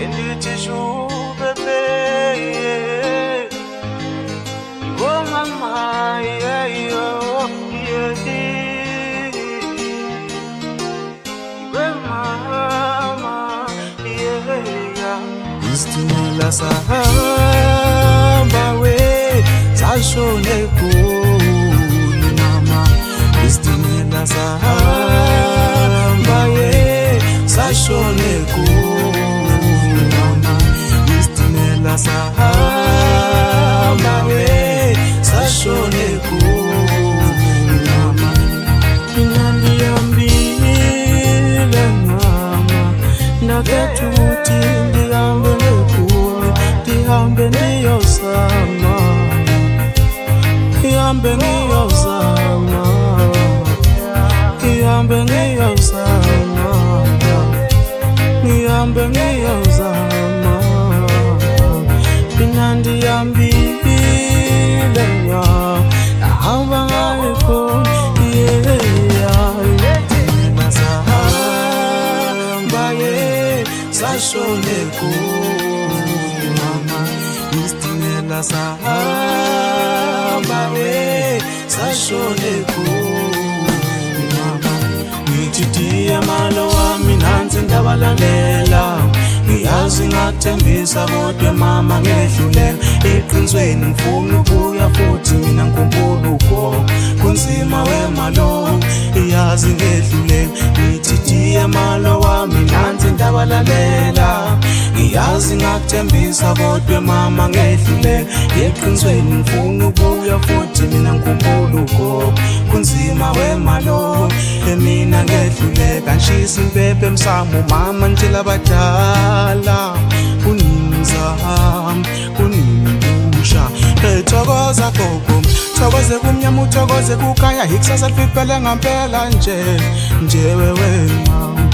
Ngelithi shu bebe oh mama yeah yo yeah mama yeah istimela sahamba we sashone kuni mama istimela sahamba we sashone kuni mama istimela sahamba we sashone kuni mama inandiyambile mama nakethuthi ndihambe nekuni ndihambe ndiyozama ndihambe ngiyozama ndihambe ngiyozama ndihambe ngiyozama inandiyambile nahamba ngayikho sashone kuni mama istimela sahamba we sashone kuni mama ngithi diye malo wami nansi ndabalalela ngiyazi ngathembisa kodwa mama ngedlulela eqinisweni ngifuna ukuya futhi mina ngikhumbula ugogo kunzima wemalo iyazi ngedlulela ngithi diye malo wami nansi ndabalalela ngiyazi ngathembisa kodwa mama ngedlulela eqinisweni ngifuna ukuya futhi mina ngikhumbula ugogo kunzima wemalo emina ngedlulela ngishisa impepho emsamo mama ntshela abadala kunimzam kunimdusha thokoza gogo thokoze kumnyama uthokoze kukhanya ikusasa lifiphele ngempela nje wewe mama